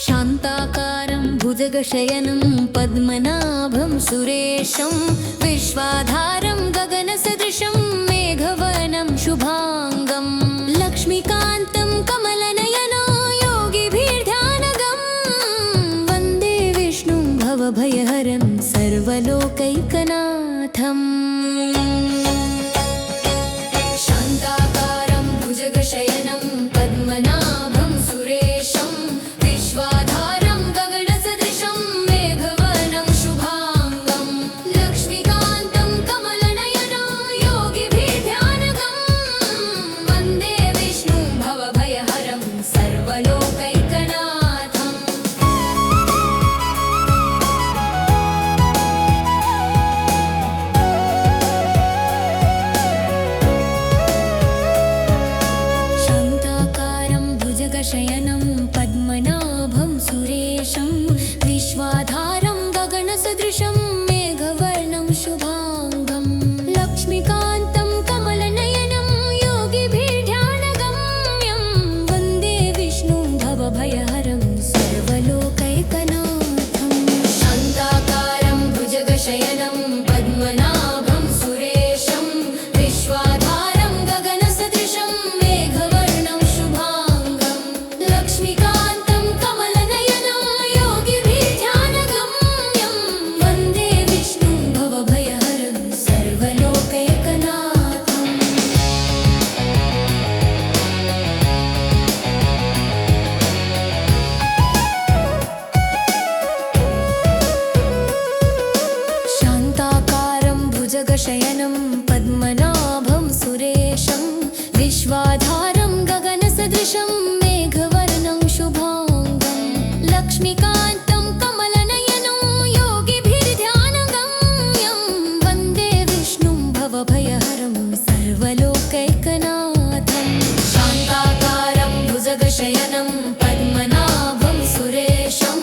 शान्ताकारं भुजगशयनं पद्मनाभं सुरेशं विश्वाधारं गगनसदृशं मेघवर्णं शुभाङ्गं लक्ष्मीकान्तं कमलनयनो योगिभिर्ध्यानगं वन्दे विष्णुं भवभयहरं सर्वलोकैकनाथम्। शान्ताकारं भुजगशयनं पद्मनाभं सुरेशं विश्वाधारं गगनसदृशं मेघवर्णं शुभाङ्गं लक्ष्मीकान्तं कमलनयनो योगिभिर्ध्यानगं वन्दे विष्णुं भवभयहरं सर्वलोकैकनाथम्। शान्ताकारं भुजगशयनं पद्मनाभं सुरेशं विश्वाधारं गगनसदृशं मेघवर्णं शुभाङ्गं लक्ष्मीकान्तं कमलनयनं योगिभिर्ध्यानगम्यं वन्दे विष्णुं भवभयहरं सर्वलोकैकनाथम्। शान्ताकारं भुजगशयनं पद्मनाभं सुरेशं विश्वाधारं गगनसदृशं मेघवर्णं शुभाङ्गं लक्ष्मीकान्तं कमलनयनं योगिभिर्ध्यानगम्यं वन्दे विष्णुं भवभयहरं सर्वलोकैकनाथम्। शान्ताकारं भुजगशयनं पद्मनाभं सुरेशं विश्वाधारं गगनसदृशं मेघवर्णं शुभाङ्गं लक्ष्मीकान्तं कमलनयनं योगिभिर्ध्यानगम्यं वन्दे विष्णुं भवभयहरं सर्वलोकैकनाथम्। शान्ताकारं भुजगशयनं पद्मनाभं सुरेशं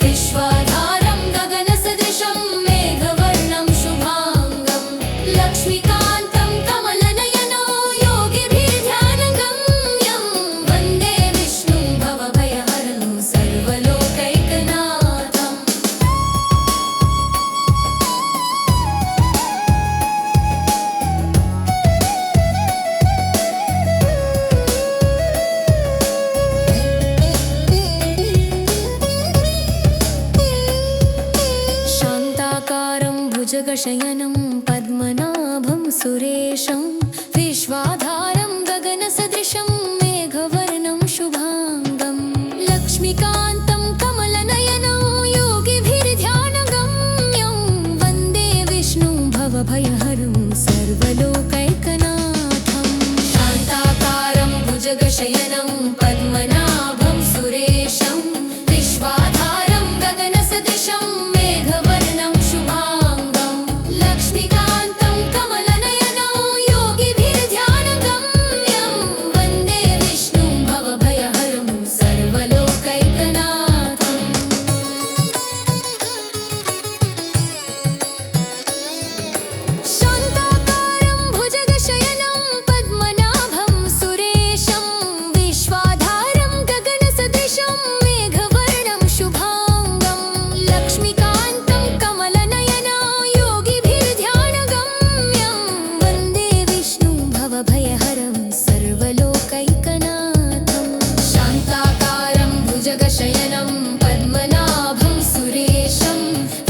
विश्वाधारं गगनसदृशं मेघवर्णं शुभाङ्गं लक्ष्मीकान्तं कमलनयनो योगिभिर्ध्यानगम्यं वन्दे विष्णुं भवभयहरं सर्वलोकैकनाथम्। शान्ताकारं भुजगशयनं पद्मनाभं सुरेशं विश्वाधारं गगनसदृशं मेघवर्णं शुभाङ्गं लक्ष्मीकान्तं कमलनयनो योगिभिर्ध्यानगम्यं वन्दे विष्णुं भवभयहरं सर्वलोकैकनाथम्। शान्ताकारं भुजगशयनं पद्मनाभं सुरेशं विश्वाधारं गगनसदृशं मेघवर्णं शुभाङ्गं लक्ष्मीकान्तं कमलनयनो योगिभिर्ध्यानगम्यं वन्दे विष्णुं भवभयहरं सर्वलोकैकनाथम्। शान्ताकारं भुजगशयनं पद्मनाभं सुरेशं विश्वाधारं गगनसदृशं मेघवर्णं शुभाङ्गं लक्ष्मीकान्तं कमलनयनो योगिभिर्ध्यानगम्यं वन्दे विष्णुं भवभयहरं सर्वलोकैकनाथम्। शान्ताकारं भुजगशयनं पद्मनाभं सुरेशं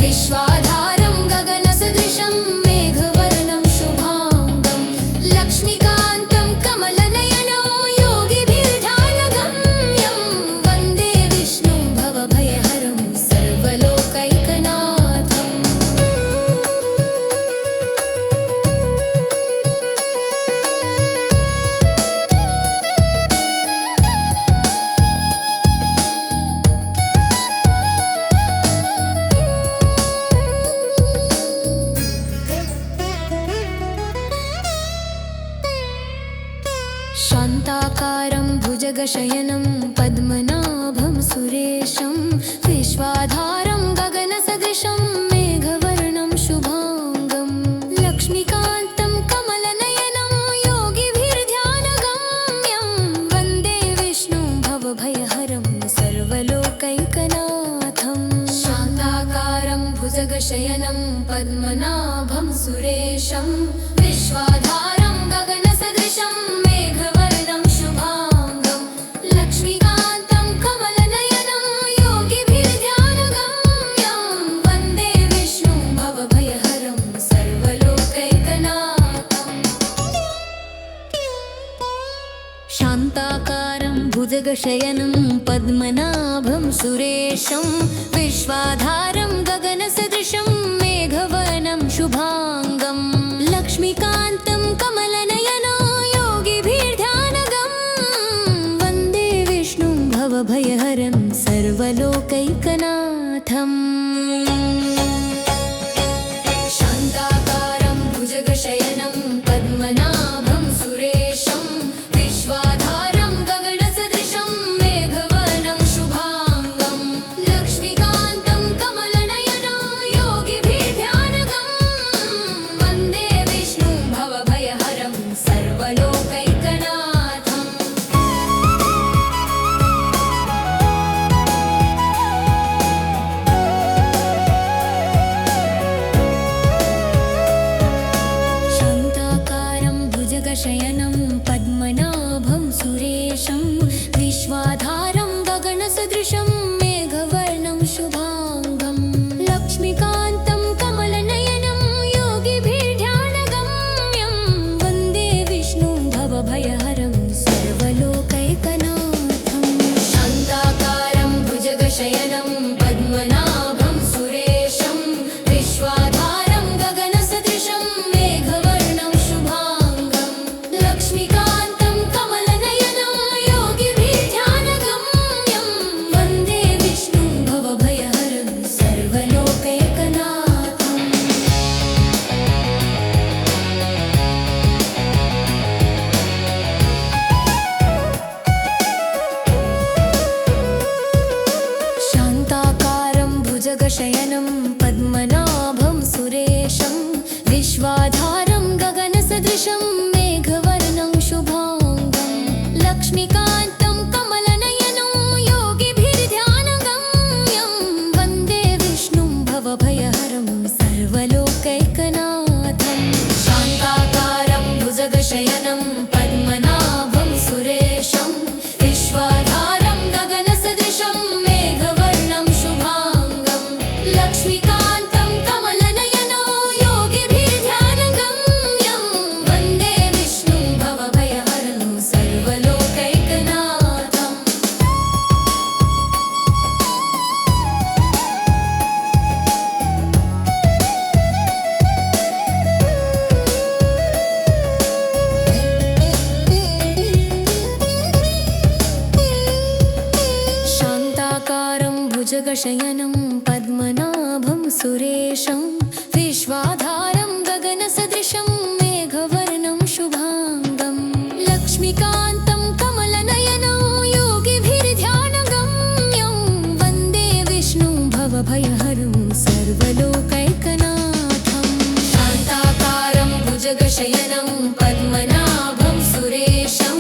विश्वाधारं गगनसदृशं मेघवर्णं शुभाङ्गं लक्ष्मीकान्तं कमलनयनो योगिभिर्ध्यानगम्यं वन्दे विष्णुं भवभयहरं सर्वलोकैकनाथम्। शान्ताकारं भुजगशयनं पद्मनाभं सुरेशं विश्वाधारं गगनसदृशं मेघवर्णं शुभाङ्गं लक्ष्मीकान्तं कमलनयनं योगिभिर्ध्यानगम्यं वन्दे विष्णुं भवभयहरं सर्वलोकैकनाथम्। भुजगशयनं पद्मनाभं सुरेशं विश्वाधारं गगनसदृशं मेघवर्णं शुभाङ्गं लक्ष्मीकान्तं कमलनयनं योगिभिर्ध्यानगम्यं वन्दे विष्णुं भवभयहरं सर्वलोकैकनाथम् शान्ताकारं भुजगशयनं पद्मनाभं सुरेशं विश्वाधारं गगनसदृशं मेघवर्णं शुभाङ्गं लक्ष्मीकान्तं कमलनयनो योगिभिर्ध्यानगम्यं वन्दे विष्णुं भवभयहरं सर्वलोकैकनाथम् शान्ताकारं भुजगशयनं पद्मनाभं सुरेशं विश्वाधारं गगनसदृशं मेघवर्णं शुभाङ्गं लक्ष्मीकान्तं कमलनयनो योगिभिर्ध्यानगम्यं वन्दे विष्णुं भवभयहरं सर्वलोकैकनाथम् शान्ताकारं भुजगशयनं पद्मनाभं सुरेशं विश्वाधारं गगनसदृशं मेघवर्णं शुभाङ्गं लक्ष्मीकान्तं कमलनयनं योगिभिर्ध्यानगम्यं वन्दे विष्णुं भवभयहरं सर्वलोकैकनाथम् शान्ताकारं भुजगशयनं पद्मनाभं सुरेशं विश्वाधारं गगनसदृशं मेघवर्णं शुभाङ्गं लक्ष्मीकान्तं कमलनयनं योगिभिर्ध्यानगम्यं वन्दे विष्णुं भवभयहरं सर्वलोकैकनाथम् शान्ताकारं भुजगशयनं पद्मनाभं सुरेशं विश्वाधारं गगनसदृशं मेघवर्णं शुभाङ्गं लक्ष्मीकान्तं कमलनयनो योगिभिर्ध्यानगम्यं वन्दे विष्णुं भवभयहरं सर्वलोकैकनाथम् शान्ताकारं भुजगशयनं पद्मनाभं सुरेशं विश्वाधारं गगनसदृशं मेघवर्णं शुभाङ्गं लक्ष्मीकान्तं कमलनयनो योगिभिर्ध्यानगम्यं वन्दे विष्णुं भवभयहरं सर्वलोकैकनाथम् शान्ताकारं भुजगशयनं पद्मनाभं सुरेशं विश्वाधारं गगनसदृशं मेघवर्णं शुभाङ्गं लक्ष्मीकान्तं कमलनयनो योगिभिर्ध्यानगम्यं वन्दे विष्णुं भवभयहरं सर्वलोकैकनाथम् शान्ताकारं भुजगशयनं पद्मनाभं सुरेशं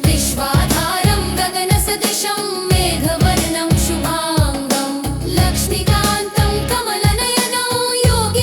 विश्वाधारं गगनसदृशं मेघवर्णं शुभाङ्गं लक्ष्मीकान्तं कमलनयनो योगिभिर्ध्यानगम्यं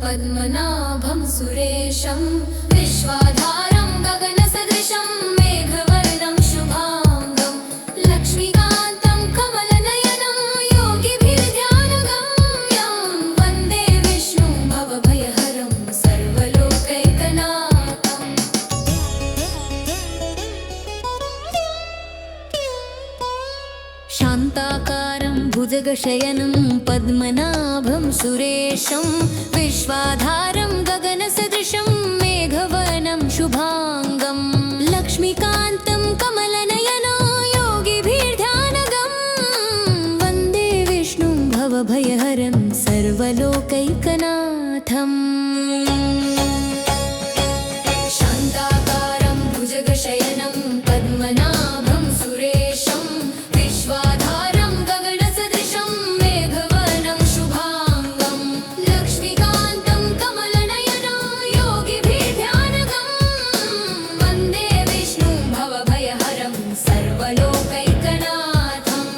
पद्मनाभं सुरेशं विश्वाधारं गगनसदृशं मेघवर्णं शुभाङ्गं लक्ष्मीकान्तं कमलनयनं योगिभिर्ध्यानगम्यं वन्दे विष्णुं भवभयहरं सर्वलोकैकनाथम्। शान्ताकारं भुजगशयनं पद्मनाभं सुरेशं विश्वाधारं गगनसदृशं मेघवर्णं शुभाङ्गं लक्ष्मीकान्तं कमलनयनं योगिभिर्ध्यानगम्यं वन्दे विष्णुं भवभयहरं सर्वलोकैकनाथम्। शान्ताकारं भुजगशयनं पद्मनाभं सुरेशं विश्वाधारं गगनसदृशं मेघवर्णं शुभाङ्गं लक्ष्मीकान्तं कमलनयनं योगिभिर्ध्यानगम्यं वन्दे विष्णुं भवभयहरं सर्वलोकैकनाथम्।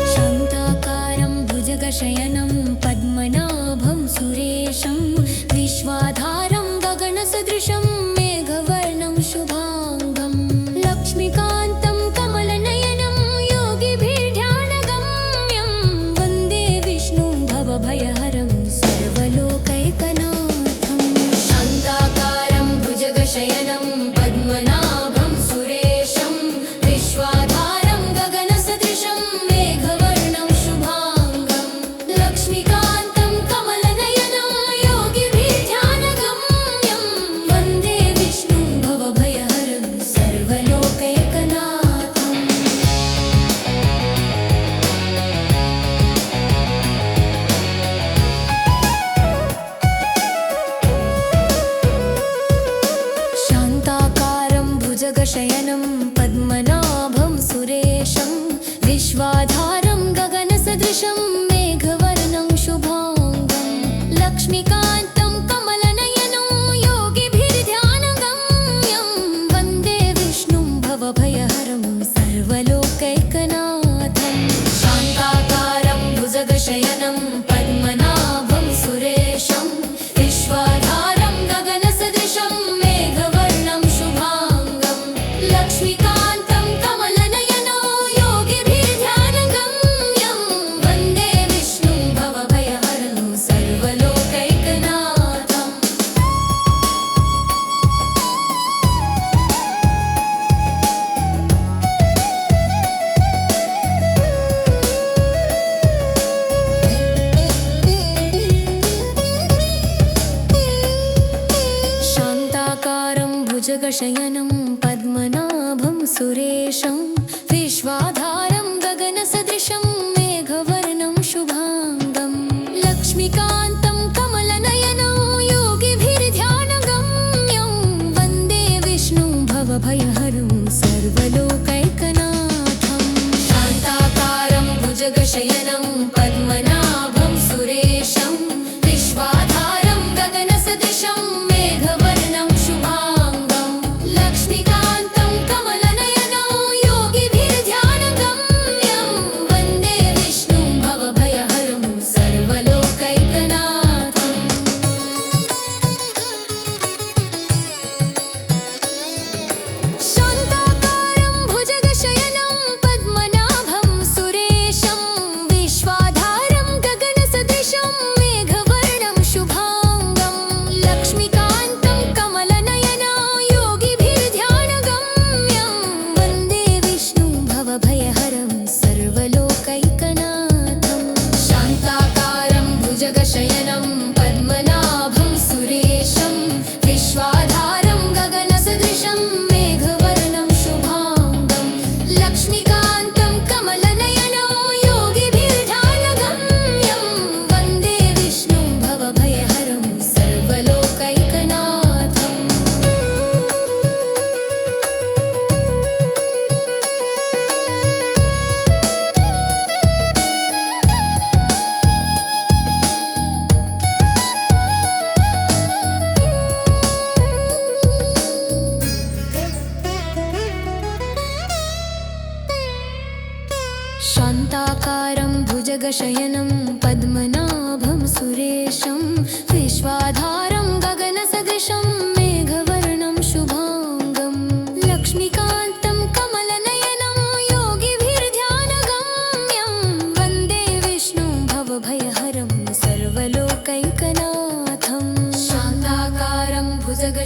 शान्ताकारं भुजगशयनं पद्मनाभं सुरेशं विश्वाधारं गगनसदृशं मेघवर्णं शुभाङ्गं लक्ष्मीकान्तं कमलनयनं योगिभिर्ध्यानगम्यं वन्दे विष्णुं भवभयहरं सर्वलोकैकनाथम्। शान्ताकारं भुजगशयनं पद्मनाभं सुरेशं विश्वाधारं गगनसदृशं मेघवर्णं शुभाङ्गं लक्ष्मीकान्तं कमलनयनं योगिभिर्ध्यानगम्यं वन्दे विष्णुं भवभयहरं सर्वलोकैकनाथम्। शान्ताकारं भुजगशयनं पद्मनाभं सुरेशं विश्वाधारं गगनसदृशं मेघवर्णं शुभाङ्गं लक्ष्मीकान्तं कमलनयनं योगिभिर्ध्यानगम्यं वन्दे विष्णुं भवभयहरं सर्वलोकैकनाथम्। शान्ताकारं भुजगशयनं पद्मनाभं सुरेशं विश्वाधारं गगनसदृशं मेघवर्णं शुभाङ्गं लक्ष्मीकान्तं कमलनयनं योगिभिर्ध्यानगम्यं वन्दे विष्णुं भवभयहरं सर्वलोकैकनाथम्। शान्ताकारं भुजगशयनं पद्मनाभं सुरेशं विश्वाधारं गगनसदृशं मेघवर्णं शुभाङ्गं लक्ष्मीकान्तं कमलनयनं योगिभिर्ध्यानगम्यं वन्दे विष्णुं भवभयहरं सर्वलोकैकनाथम्। शान्ताकारं भुजगशयनं पद्मनाभं सुरेशं विश्वाधारं गगनसदृशं मेघवर्णं शुभाङ्गं लक्ष्मीकान्तं कमलनयनं योगिभिर्ध्यानगम्यं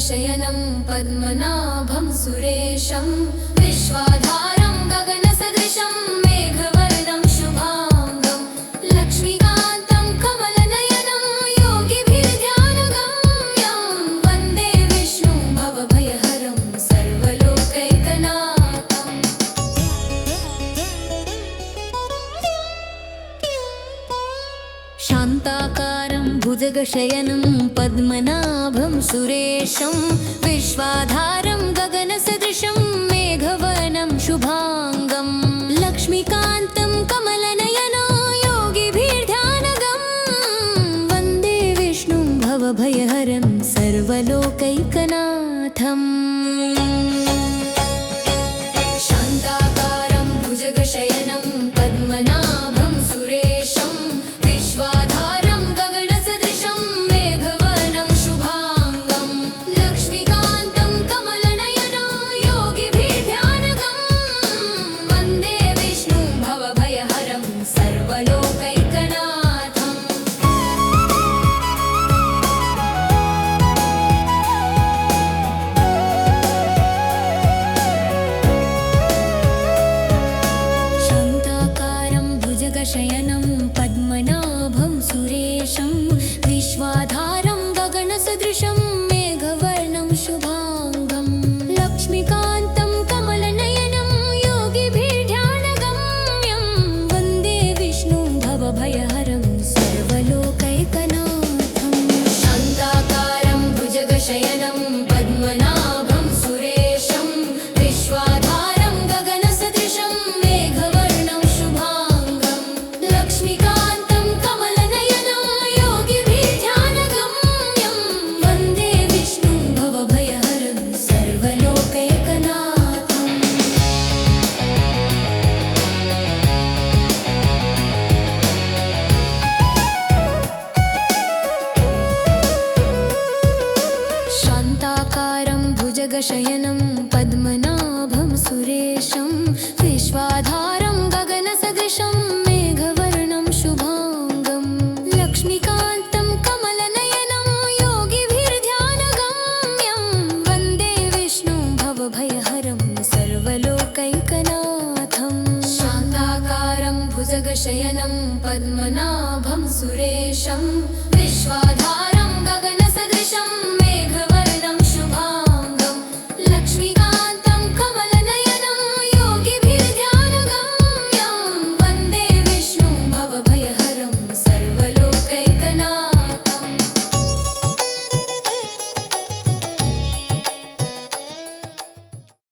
भुजगशयनं पद्मनाभं सुरेशं विश्वाधारं गगनसदृशं मेघवर्णं शुभाङ्गं लक्ष्मीकान्तं कमलनयनं योगिभिर्ध्यानगम्यं वन्दे विष्णुं भवभयहरं सर्वलोकैकनाथम्। शान्ताकारं भुजगशयनं पद्मनाभं सुरेशं विश्वाधारं गगनसदृशं मेघवर्णं शुभाङ्गं लक्ष्मीकान्तं कमलनयनं योगिभिर्ध्यानगम्यं वन्दे विष्णुं भवभयहरं सर्वलोकैकनाथम्। शान्ताकारं भुजगशयनं पद्मनाभं सुरेशं विश्वाधारं गगनसदृशं मेघवर्णं शुभाङ्गं लक्ष्मीकान्तं कमलनयनं योगिभिर्ध्यानगम्यं वन्दे विष्णुं भवभयहरं सर्वलोकैकनाथम्। शान्ताकारं भुजगशयनं पद्मनाभं सुरेशं विश्वाधारं गगनसदृशं मेघवर्णं शुभाङ्गं लक्ष्मीकान्तं कमलनयनं योगिभिर्ध्यानगम्यं वन्दे विष्णुं भवभयहरं सर्वलोकैकनाथम्। शान्ताकारं भुजगशयनं पद्मनाभं सुरेशं विश्वाधारं गगनसदृशं मेघवर्णं शुभाङ्गं लक्ष्मीकान्तं कमलनयनं योगिभिर्ध्यानगम्यं वन्दे विष्णुं भवभयहरं सर्वलोकैकनाथम्। शान्ताकारं भुजगशयनं पद्मनाभं सुरेशं विश्वाधारं गगनसदृशं मेघवर्णं शुभाङ्गं लक्ष्मीकान्तं कमलनयनं योगिभिर्ध्यानगम्यं वन्दे विष्णुं भवभयहरं सर्वलोकैकनाथम्। शान्ताकारं भुजगशयनं पद्मनाभं सुरेशं